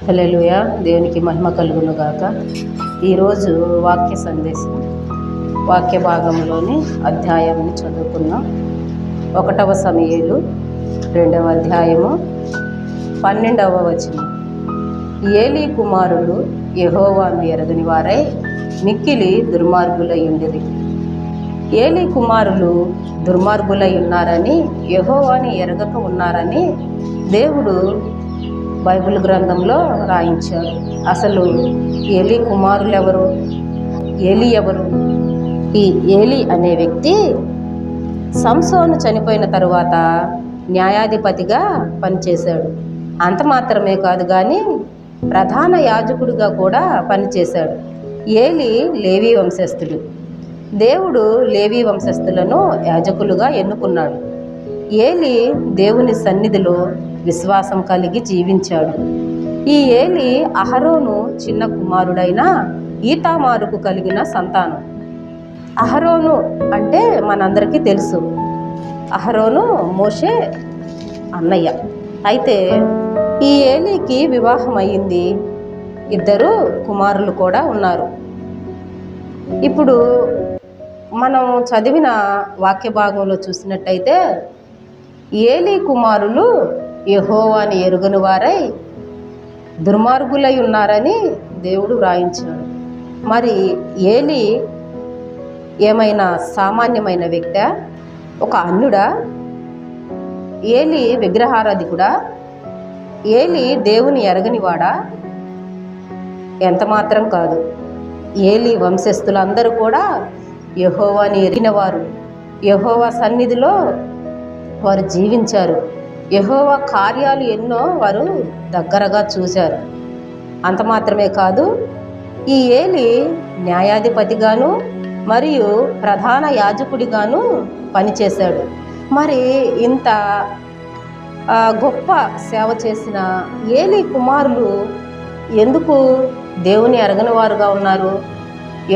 హల్లెలూయా. దేవునికి మహిమ కలుగును గాక. ఈరోజు వాక్య సందేశం వాక్య భాగంలోని అధ్యాయాన్ని చదువుకున్నాం. 1వ సమూయేలు 2వ అధ్యాయము 12వ వచనం. ఏలీ కుమారులు యెహోవాను ఎరగని వారై మిక్కిలి దుర్మార్గులై ఉండిరి. ఏలీ కుమారులు దుర్మార్గులై ఉన్నారని, యెహోవాని ఎరగక ఉన్నారని దేవుడు బైబిల్ గ్రంథంలో రాయించాడు. అసలు ఏలీ కుమారులు ఎవరు? ఏలీ ఎవరు? ఈ ఏలీ అనే వ్యక్తి సంసోను చనిపోయిన తరువాత న్యాయాధిపతిగా పనిచేశాడు. అంత మాత్రమే కాదు కానీ ప్రధాన యాజకుడిగా కూడా పనిచేశాడు. ఏలీ లేవీ వంశస్థుడు. దేవుడు లేవీ వంశస్థులను యాజకులుగా ఎన్నుకున్నాడు. ఏలీ దేవుని సన్నిధిలో విశ్వాసం కలిగి జీవించాడు. ఈ ఏలీ అహరోను చిన్న కుమారుడైన ఈతామారుకు కలిగిన సంతానం. అహరోను అంటే మనందరికీ తెలుసు. అహరోను మోషే అన్నయ్య. అయితే ఈ ఏలీకి వివాహం అయ్యింది. 2 కుమారులు కూడా ఉన్నారు. ఇప్పుడు మనం చదివిన వాక్య భాగంలో చూసినట్టయితే ఏలీ కుమారులు యెహోవాని ఎరుగని వారై దుర్మార్గులై ఉన్నారని దేవుడు వ్రాయించాడు. మరి ఏలీ ఏమైనా సామాన్యమైన వ్యక్తా? ఒక అన్యుడా? ఏలీ విగ్రహారాధికుడా? ఏలీ దేవుని ఎరగనివాడా? ఎంత మాత్రం కాదు. ఏలీ వంశస్థులందరూ కూడా యెహోవాని ఎరిగినవారు. యెహోవా సన్నిధిలో వారు జీవించారు. యెహోవా కార్యాలు ఎన్నో వారు దగ్గరగా చూశారు. అంత మాత్రమే కాదు, ఈ ఏలీ న్యాయాధిపతిగాను మరియు ప్రధాన యాజకుడిగాను పనిచేశాడు. మరి ఇంత గొప్ప సేవ చేసిన ఏలీ కుమారులు ఎందుకు దేవుని ఎరగని వారుగా ఉన్నారు?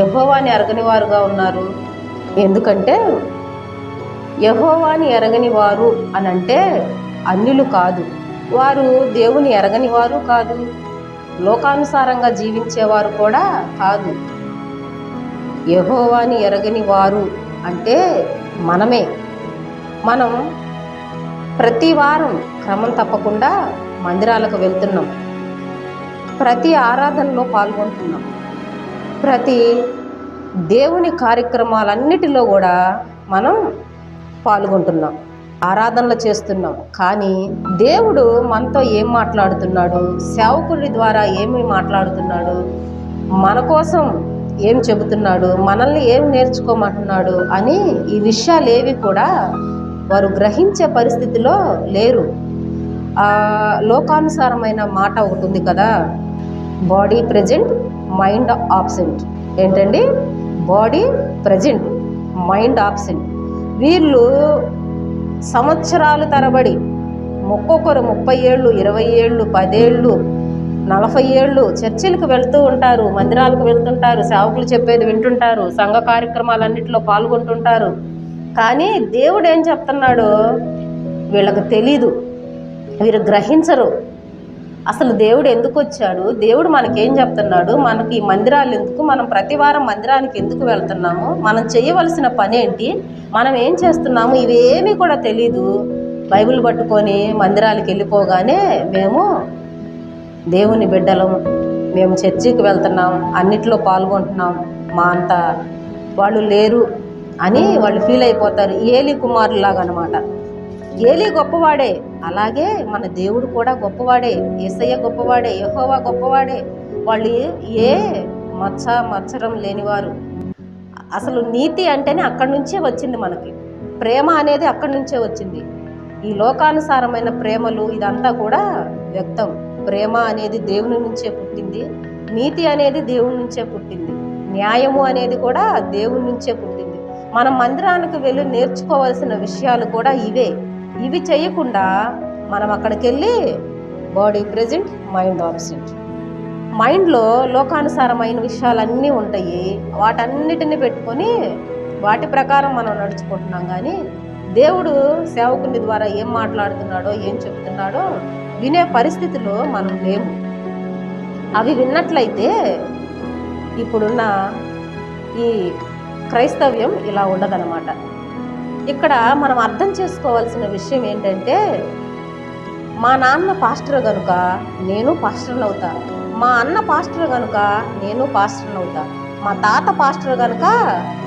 యెహోవాని ఎరగని వారుగా ఉన్నారు. ఎందుకంటే యెహోవాని ఎరగని వారు అనంటే అన్యులు కాదు, వారు దేవుని ఎరగని వారు కాదు, లోకానుసారంగా జీవించేవారు కూడా కాదు. యెహోవాని ఎరగని వారు అంటే మనమే. మనం ప్రతి వారం క్రమం తప్పకుండా మందిరాలకు వెళ్తున్నాం. ప్రతి ఆరాధనలో పాల్గొంటున్నాం. ప్రతి దేవుని కార్యక్రమాలన్నిటిలో కూడా మనం పాల్గొంటున్నాం, ఆరాధనలు చేస్తున్నాం. కానీ దేవుడు మనతో ఏం మాట్లాడుతున్నాడు, సేవకుడి ద్వారా ఏమి మాట్లాడుతున్నాడు, మన కోసం ఏం చెబుతున్నాడు, మనల్ని ఏం నేర్చుకోమంటున్నాడు అని ఈ విషయాలు ఏవి కూడా వారు గ్రహించే పరిస్థితిలో లేరు. లోకానుసారమైన మాట ఒకటి ఉంది కదా, బాడీ ప్రెజెంట్ మైండ్ ఆబ్సెంట్. ఏంటండి? Body present mind absent. వీళ్ళు సంవత్సరాలు తరబడి ఒక్కొక్కరు 30 ఏళ్ళు, 20 ఏళ్ళు, 10 ఏళ్ళు, 40 ఏళ్ళు చర్చిలకు వెళ్తూ ఉంటారు, మందిరాలకు వెళ్తుంటారు, సేవకులు చెప్పేది వింటుంటారు, సంఘ కార్యక్రమాలన్నింటిలో పాల్గొంటుంటారు. కానీ దేవుడు ఏం చెప్తున్నాడో వీళ్ళకి తెలీదు, వీరు గ్రహించరు. అసలు దేవుడు ఎందుకు వచ్చాడు, దేవుడు మనకేం చెప్తున్నాడు, మనకి మందిరాలు ఎందుకు, మనం ప్రతి వారం మందిరానికి ఎందుకు వెళ్తున్నాము, మనం చేయవలసిన పని ఏంటి, మనం ఏం చేస్తున్నాము, ఇవేమీ కూడా తెలీదు. బైబిల్ పట్టుకొని మందిరాలకు వెళ్ళిపోగానే మేము దేవుని బిడ్డలం, మేము చర్చికి వెళ్తున్నాం, అన్నిట్లో పాల్గొంటున్నాం, మా అంత వాళ్ళు లేరు అని వాళ్ళు ఫీల్ అయిపోతారు. ఏలీ కుమారులాగా అన్నమాట. ఏలీ గొప్పవాడే, అలాగే మన దేవుడు కూడా గొప్పవాడే, యేసయ్య గొప్పవాడే, యెహోవా గొప్పవాడే. వాళ్ళు ఏ మచ్చరం లేనివారు. అసలు నీతి అంటేనే అక్కడి నుంచే వచ్చింది. మనకి ప్రేమ అనేది అక్కడి నుంచే వచ్చింది. ఈ లోకానుసారమైన ప్రేమలు ఇదంతా కూడా వ్యక్తం. ప్రేమ అనేది దేవుని నుంచే పుట్టింది, నీతి అనేది దేవుని నుంచే పుట్టింది, న్యాయము అనేది కూడా దేవుని నుంచే పుట్టింది. మనం మందిరానికి వెళ్ళి నేర్చుకోవాల్సిన విషయాలు కూడా ఇవే. ఇవి చేయకుండా మనం అక్కడికి వెళ్ళి బాడీ ప్రెజెంట్ మైండ్ ఆబ్సెంట్. మైండ్లో లోకానుసారమైన విషయాలన్నీ ఉంటాయి. వాటన్నిటిని పెట్టుకొని వాటి ప్రకారం మనం నడుచుకుంటున్నాం. కానీ దేవుడు సేవకుని ద్వారా ఏం మాట్లాడుతున్నాడో, ఏం చెప్తున్నాడో వినే పరిస్థితిలో మనం లేము. అవి విన్నట్లయితే ఇప్పుడున్న ఈ క్రైస్తవ్యం ఇలా ఉండదన్నమాట. ఇక్కడ మనం అర్థం చేసుకోవాల్సిన విషయం ఏంటంటే, మా నాన్న పాస్టర్ కనుక నేను పాస్టర్ని అవుతా, మా అన్న పాస్టర్ కనుక నేను పాస్టర్ని అవుతా, మా తాత పాస్టర్ కనుక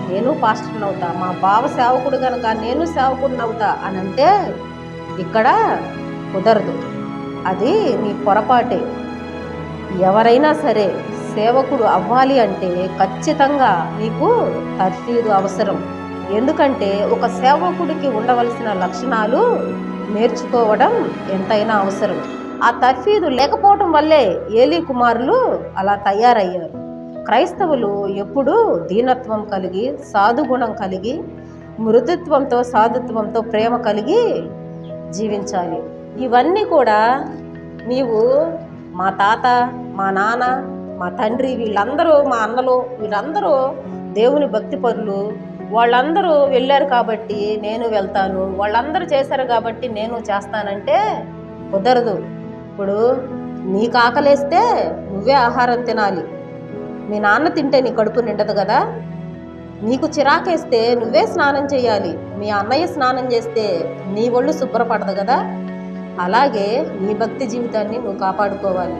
నేను పాస్టర్ని అవుతా, మా బావ సేవకుడు కనుక నేను సేవకుడిని అవుతా అని అంటే ఇక్కడ కుదరదు. అది నీ పొరపాటే. ఎవరైనా సరే సేవకుడు అవ్వాలి అంటే ఖచ్చితంగా నీకు తర్ఫీదు అవసరం. ఎందుకంటే ఒక సేవకుడికి ఉండవలసిన లక్షణాలు నేర్చుకోవడం ఎంతైనా అవసరం. ఆ తర్ఫీదు లేకపోవటం వల్లే ఏలీ కుమారులు అలా తయారయ్యారు. క్రైస్తవులు ఎప్పుడూ దీనత్వం కలిగి, సాధుగుణం కలిగి, మృదుత్వంతో సాధుత్వంతో ప్రేమ కలిగి జీవించాలి. ఇవన్నీ కూడా నీవు మా తాత, మా నాన్న, మా తండ్రి, వీళ్ళందరూ, మా అన్నలు, వీళ్ళందరూ దేవుని భక్తి పరులు, వాళ్ళందరూ వెళ్ళారు కాబట్టి నేను వెళ్తాను, వాళ్ళందరూ చేశారు కాబట్టి నేను చేస్తానంటే కుదరదు. ఇప్పుడు నీకు ఆకలేస్తే నువ్వే ఆహారం తినాలి. మీ నాన్న తింటే నీ కడుపు నిండదు కదా. నీకు చిరాకేస్తే నువ్వే స్నానం చేయాలి. మీ అన్నయ్య స్నానం చేస్తే నీ ఒళ్ళు శుభ్రపడదు కదా. అలాగే నీ భక్తి జీవితాన్ని నువ్వు కాపాడుకోవాలి.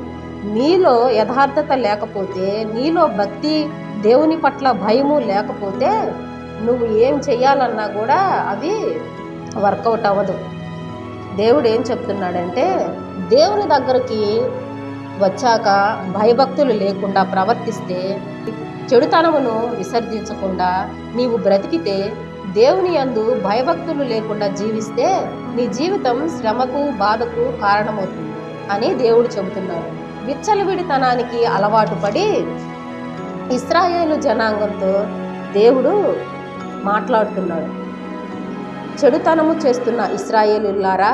నీలో యథార్థత లేకపోతే, నీలో భక్తి, దేవుని పట్ల భయము లేకపోతే నువ్వు ఏం చెయ్యాలన్నా కూడా అవి వర్కౌట్ అవ్వదు. దేవుడు ఏం చెప్తున్నాడంటే, దేవుని దగ్గరికి వచ్చాక భయభక్తులు లేకుండా ప్రవర్తిస్తే, చెడుతనమును విసర్జించకుండా నీవు బ్రతికితే, దేవుని యందు భయభక్తులు లేకుండా జీవిస్తే నీ జీవితం శ్రమకు, బాధకు కారణమవుతుంది అని దేవుడు చెబుతున్నాడు. విచ్చలవిడితనానికి అలవాటు పడి ఇశ్రాయేలు జనాంగంతో దేవుడు మాట్లాడుతున్నాడు. చెడుతనము చేస్తున్న ఇశ్రాయేలులారా,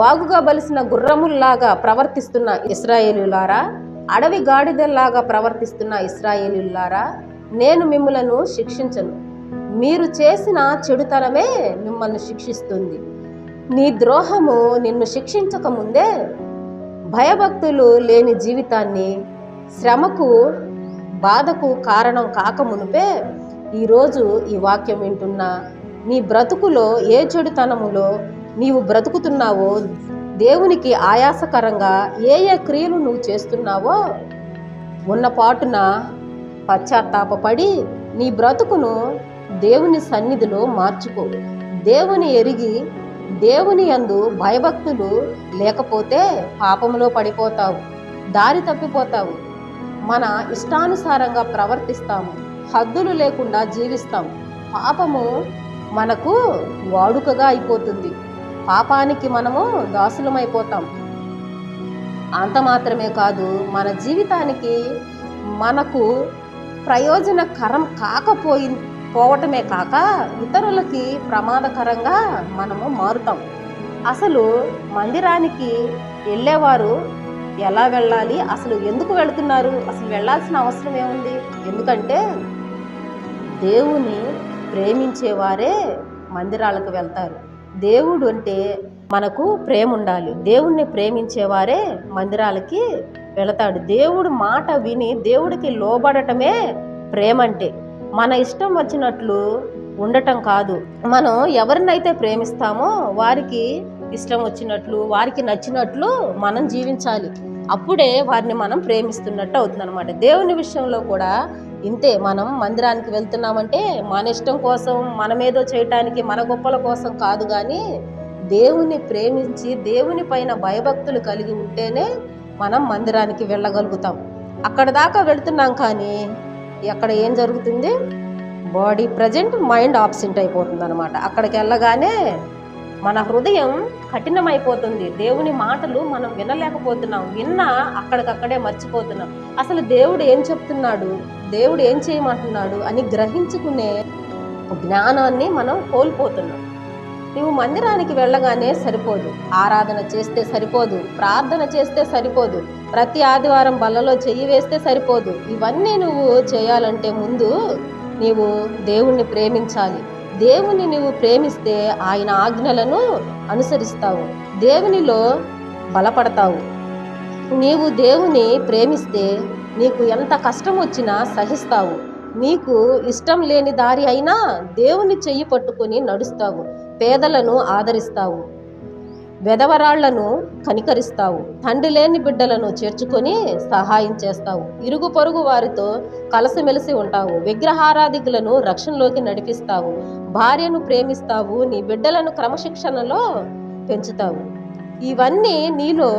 బాగుగా బలిసిన గుర్రముల్లాగా ప్రవర్తిస్తున్న ఇశ్రాయేలులారా, అడవి గాడిదల్లాగా ప్రవర్తిస్తున్న ఇశ్రాయేలులారా, నేను మిమ్మలను శిక్షించను. మీరు చేసిన చెడుతనమే మిమ్మల్ని శిక్షిస్తుంది. నీ ద్రోహము నిన్ను శిక్షించక ముందే భయభక్తులు లేని జీవితాన్ని, శ్రమకు, బాధకు కారణం కాకమునుపే ఈరోజు ఈ వాక్యం వింటున్నా నీ బ్రతుకులో ఏ చెడుతనములో నీవు బ్రతుకుతున్నావో, దేవునికి ఆయాసకరంగా ఏ ఏ క్రియలు నువ్వు చేస్తున్నావో ఉన్న పాటున పశ్చాత్తాపపడి నీ బ్రతుకును దేవుని సన్నిధిలో మార్చుకో. దేవుని ఎరిగి దేవుని యందు భయభక్తులు లేకపోతే పాపములో పడిపోతావు, దారి తప్పిపోతావు. మన ఇష్టానుసారంగా ప్రవర్తిస్తాము, హద్దులు లేకుండా జీవిస్తాం. పాపము మనకు వాడుకగా అయిపోతుంది. పాపానికి మనము దాసులమైపోతాం. అంత మాత్రమే కాదు, మన జీవితానికి మనకు ప్రయోజనకరం పోవటమే కాక ఇతరులకి ప్రమాదకరంగా మనము మారుతాం. అసలు మందిరానికి వెళ్ళేవారు ఎలా వెళ్ళాలి, అసలు ఎందుకు వెళుతున్నారు, అసలు వెళ్ళాల్సిన అవసరం ఏముంది? ఎందుకంటే దేవుని ప్రేమించేవారే మందిరాలకు వెళ్తారు. దేవుడు అంటే మనకు ప్రేమ ఉండాలి. దేవుణ్ణి ప్రేమించేవారే మందిరాలకి వెళతాడు. దేవుడు మాట విని దేవుడికి లోబడటమే ప్రేమ అంటే. మన ఇష్టం వచ్చినట్లు ఉండటం కాదు. మనం ఎవరినైతే ప్రేమిస్తామో వారికి ఇష్టం వచ్చినట్లు, వారికి నచ్చినట్లు మనం జీవించాలి. అప్పుడే వారిని మనం ప్రేమిస్తున్నట్టు అవుతుంది అనమాట. దేవుని విషయంలో కూడా ఇంతే. మనం మందిరానికి వెళ్తున్నామంటే మన ఇష్టం కోసం, మనమేదో చేయటానికి, మన గొప్పల కోసం కాదు. కానీ దేవుని ప్రేమించి దేవుని పైన భయభక్తులు కలిగి ఉంటేనే మనం మందిరానికి వెళ్ళగలుగుతాం. అక్కడ దాకా వెళ్తున్నాం కానీ అక్కడ ఏం జరుగుతుంది? బాడీ ప్రజెంట్, మైండ్ ఆబ్సెంట్ అయిపోతుంది అనమాట. అక్కడికి వెళ్ళగానే మన హృదయం కఠినమైపోతుంది. దేవుని మాటలు మనం వినలేకపోతున్నాం. విన్నా అక్కడికక్కడే మర్చిపోతున్నాం. అసలు దేవుడు ఏం చెప్తున్నాడు, దేవుడు ఏం చేయమంటున్నాడు అని గ్రహించుకునే జ్ఞానాన్ని మనం కోల్పోతున్నాం. నువ్వు మందిరానికి వెళ్ళగానే సరిపోదు, ఆరాధన చేస్తే సరిపోదు, ప్రార్థన చేస్తే సరిపోదు, ప్రతి ఆదివారం బల్లలో చెయ్యి వేస్తే సరిపోదు. ఇవన్నీ నువ్వు చేయాలంటే ముందు నీవు దేవుణ్ణి ప్రేమించాలి. దేవుని నువ్వు ప్రేమిస్తే ఆయన ఆజ్ఞలను అనుసరిస్తావు, దేవునిలో బలపడతావు. నీవు దేవుని ప్రేమిస్తే నీకు ఎంత కష్టం వచ్చినా సహిస్తావు. నీకు ఇష్టం లేని దారి అయినా దేవుని చెయ్యి పట్టుకొని నడుస్తావు. పేదలను ఆదరిస్తావు, వెధవరాళ్లను కనికరిస్తావు, తండ్రి లేని బిడ్డలను చేర్చుకొని సహాయం చేస్తావు, ఇరుగు పొరుగు వారితో కలిసిమెలిసి ఉంటావు, విగ్రహారాధికులను రక్షణలోకి నడిపిస్తావు, భార్యను ప్రేమిస్తావు, నీ బిడ్డలను క్రమశిక్షణలో పెంచుతావు. ఇవన్నీ నీలో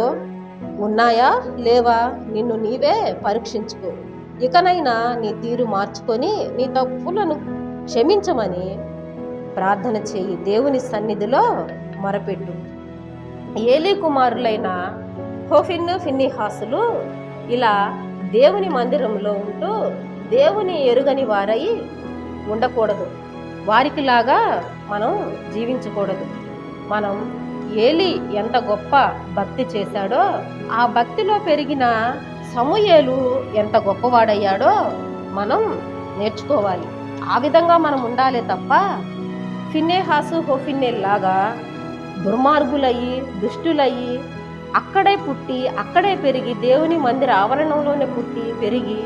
ఉన్నాయా లేవా? నిన్ను నీవే పరీక్షించుకో. ఇకనైనా నీ తీరు మార్చుకొని నీ తప్పులను క్షమించమని ప్రార్థన చేయి. దేవుని సన్నిధిలో మొరపెట్టు. ఏలీ కుమారులైన హోఫిను, ఫిన్నెహాసులు ఇలా దేవుని మందిరంలో ఉంటూ దేవుని ఎరుగని వారై ఉండకూడదు. వారికిలాగా మనం జీవించకూడదు. మనం ఏలీ ఎంత గొప్ప భక్తి చేశాడో, ఆ భక్తిలో పెరిగిన సమూయేలు ఎంత గొప్పవాడయ్యాడో మనం నేర్చుకోవాలి. ఆ విధంగా మనం ఉండాలి తప్ప ఫిన్నెహాసు, హోఫిన్నెల్ లాగా దుర్మార్గులయ్యి, దుష్టులయ్యి, అక్కడే పుట్టి అక్కడే పెరిగి, దేవుని మందిర ఆవరణంలోనే పుట్టి పెరిగి,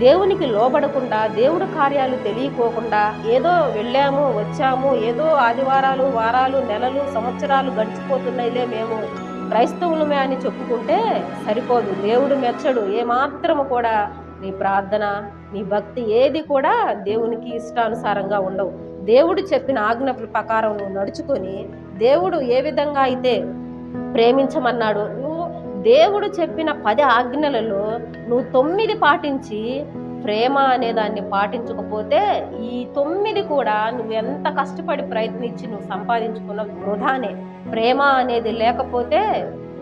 దేవునికి లోబడకుండా, దేవుడి కార్యాలు తెలియకోకుండా, ఏదో వెళ్ళాము వచ్చాము, ఏదో ఆదివారాలు, వారాలు, నెలలు, సంవత్సరాలు గడిచిపోతున్నాయిలే, మేము క్రైస్తవులమే అని చెప్పుకుంటే సరిపోదు. దేవుడు మెచ్చడు. ఏమాత్రము కూడా నీ ప్రార్థన, నీ భక్తి ఏది కూడా దేవునికి ఇష్టానుసారంగా ఉండవు. దేవుడు చెప్పిన ఆజ్ఞ ప్రకారం నువ్వు నడుచుకొని, దేవుడు ఏ విధంగా అయితే ప్రేమించమన్నాడు, నువ్వు దేవుడు చెప్పిన 10 ఆజ్ఞలలో నువ్వు 9 పాటించి ప్రేమ అనే దాన్ని పాటించకపోతే ఈ 9 కూడా నువ్వు ఎంత కష్టపడి ప్రయత్నించి నువ్వు సంపాదించుకున్న వృధానే. ప్రేమ అనేది లేకపోతే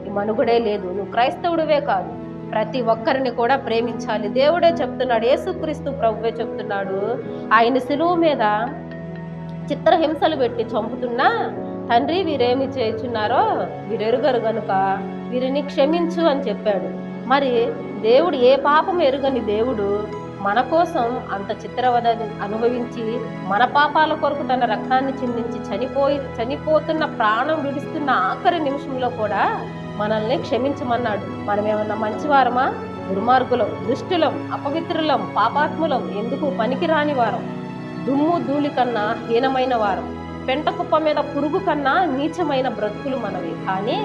ఈ మనుగడే లేదు. నువ్వు క్రైస్తవుడివే కాదు, ప్రతి ఒక్కరిని కూడా ప్రేమించాలి. దేవుడే చెప్తున్నాడు, యేసుక్రీస్తు ప్రభువే చెప్తున్నాడు. ఆయన శిలువ మీద చిత్రహింసలు పెట్టి చంపుతున్నా, తండ్రి వీరేమి చేయుచున్నారో వీరెరుగరు గనుక వీరిని క్షమించు అని చెప్పాడు. మరి దేవుడు, ఏ పాపం ఎరుగని దేవుడు మన కోసం అంత చిత్రవద అనుభవించి, మన పాపాల కొరకు తన రక్తాన్ని చిందించి చనిపోతున్న, ప్రాణం విడుస్తున్న ఆఖరి నిమిషంలో కూడా మనల్ని క్షమించమన్నాడు. మనం ఏమన్నా మంచివారమా? దుర్మార్గులం, దుష్టులం, అపవిత్రులం, పాపాత్ములం, ఎందుకు పనికిరాని వారం, దుమ్ము ధూళి కన్నా హీనమైన వారం, పెంట కుప్ప మీద పురుగు కన్నా నీచమైన బ్రతుకులు మనవి. కానీ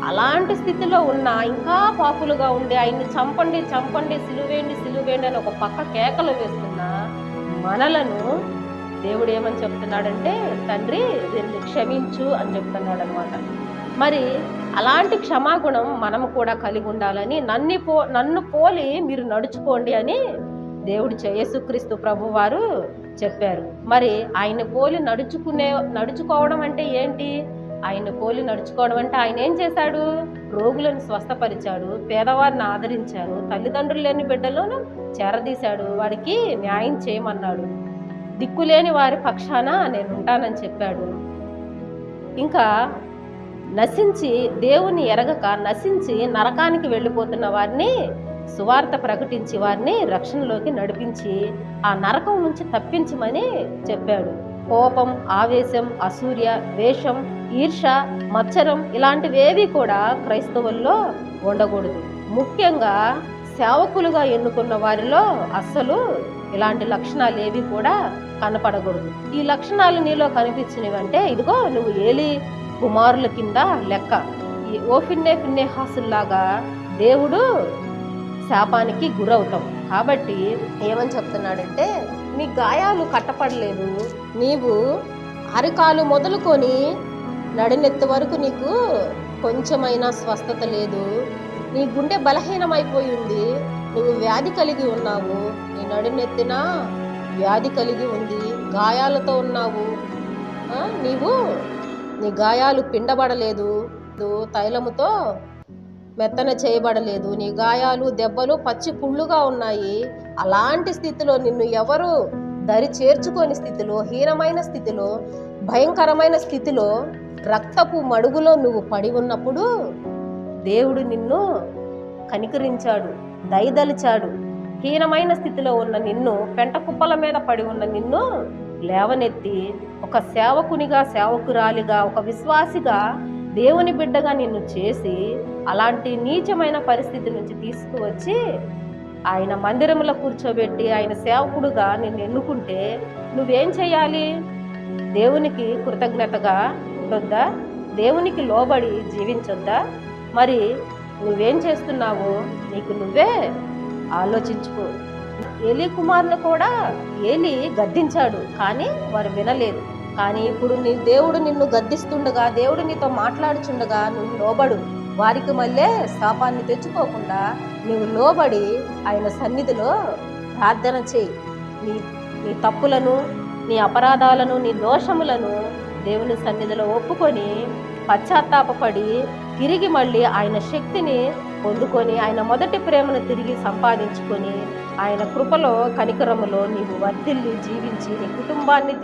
అలాంటి స్థితిలో ఉన్న, ఇంకా పాపులుగా ఉండి ఆయన్ని చంపండి చంపండి, సిలువేండి సిలువేండి అని ఒక పక్క కేకలు వేస్తున్న మనలను దేవుడు ఏమని చెప్తున్నాడంటే, తండ్రి దీన్ని క్షమించు అని చెప్తున్నాడు అనమాట. మరి అలాంటి క్షమాగుణం మనము కూడా కలిగి ఉండాలని, నన్ను పోలి మీరు నడుచుకోండి అని దేవుడు యేసుక్రీస్తు ప్రభు వారు చెప్పారు. మరి ఆయన పోలి నడుచుకోవడం అంటే ఏంటి? ఆయన పోలి నడుచుకోవడం అంటే ఆయన ఏం చేశాడు? రోగులను స్వస్థపరిచాడు, పేదవారిని ఆదరించాడు, తల్లిదండ్రులు లేని బిడ్డలను చేరదీశాడు, వాడికి న్యాయం చేయమన్నాడు, దిక్కులేని వారి పక్షాన నేను ఉంటానని చెప్పాడు. ఇంకా నశించి, దేవుని ఎరగక నశించి నరకానికి వెళ్ళిపోతున్న వారిని సువార్త ప్రకటించి వారిని రక్షణలోకి నడిపించి ఆ నరకం నుంచి తప్పించమని చెప్పాడు. కోపం, ఆవేశం, అసూయ, ద్వేషం, ఈర్ష, మత్సరం ఇలాంటివేవి కూడా క్రైస్తవుల్లో ఉండకూడదు. ముఖ్యంగా సేవకులుగా ఎన్నుకున్న వారిలో అస్సలు ఇలాంటి లక్షణాలు ఏవి కూడా కనపడకూడదు. ఈ లక్షణాలు నీలో కనిపించినవంటే ఇదిగో నువ్వు ఏలీ కుమారుల కింద లెక్క. ఈ ఫిన్నెహాసుల్లాగా దేవుడు శాపానికి గురవుతాం. కాబట్టి ఏమని చెప్తున్నాడంటే, నీ గాయాలు కట్టపడలేదు, నీవు అరికాలు మొదలుకొని నడినెత్తి వరకు నీకు కొంచెమైనా స్వస్థత లేదు, నీ గుండె బలహీనమైపోయింది, నువ్వు వ్యాధి కలిగి ఉన్నావు, నీ నడినెత్తిన వ్యాధి కలిగి ఉంది, గాయాలతో ఉన్నావు, నీ గాయాలు పిండబడలేదు, తైలముతో మెత్తన చేయబడలేదు, నీ గాయాలు దెబ్బలు పచ్చి పుళ్ళుగా ఉన్నాయి. అలాంటి స్థితిలో నిన్ను ఎవరు దరి చేర్చుకోని స్థితిలో, హీనమైన స్థితిలో, భయంకరమైన స్థితిలో, రక్తపు మడుగులో నువ్వు పడి ఉన్నప్పుడు దేవుడు నిన్ను కనికరించాడు, దయదలిచాడు. హీనమైన స్థితిలో ఉన్న నిన్ను, పెంట కుప్పల మీద పడి ఉన్న నిన్ను లేవనెత్తి ఒక సేవకునిగా, సేవకురాలిగా, ఒక విశ్వాసిగా దేవుని బిడ్డగా నిన్ను చేసి అలాంటి నీచమైన పరిస్థితి నుంచి తీసుకువచ్చి ఆయన మందిరంలో కూర్చోబెట్టి ఆయన సేవకుడుగా నిన్ను ఎన్నుకుంటే నువ్వేం చేయాలి? దేవునికి కృతజ్ఞతగా ఉండొద్దా? దేవునికి లోబడి జీవించొద్దా? మరి నువ్వేం చేస్తున్నావో నీకు నువ్వే ఆలోచించుకో. ఏలీ కుమారుని కూడా ఏలీ గద్దించాడు, కానీ వారు వినలేదు. కానీ ఇప్పుడు నీ దేవుడు నిన్ను గద్దిస్తుండగా, దేవుడు నీతో మాట్లాడుచుండగా నువ్వు లోబడు. వారికి మళ్ళీ శాపాన్ని తెచ్చుకోకుండా నువ్వు లోబడి ఆయన సన్నిధిలో ప్రార్థన చేయి. నీ నీ తప్పులను, నీ అపరాధాలను, నీ దోషములను దేవుని సన్నిధిలో ఒప్పుకొని పశ్చాత్తాపపడి తిరిగి మళ్ళీ ఆయన శక్తిని పొందుకొని ఆయన మొదటి ప్రేమను తిరిగి సంపాదించుకొని ఆయన కృపలో కనికరములో నీవు వర్ధిల్లి జీవించి నీ కుటుంబాన్ని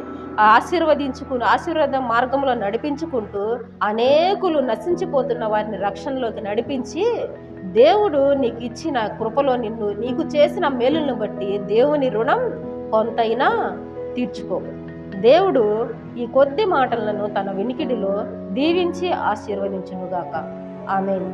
ఆశీర్వాద మార్గంలో నడిపించుకుంటూ అనేకులు నశించిపోతున్న వారిని రక్షణలోకి నడిపించి దేవుడు నీకు ఇచ్చిన కృపలో నీకు చేసిన మేలులను బట్టి దేవుని రుణం కొంతైనా తీర్చుకో. దేవుడు ఈ కొద్ది మాటలను తన వినికిడిలో దీవించి ఆశీర్వదించునుగాక. ఆమేన్.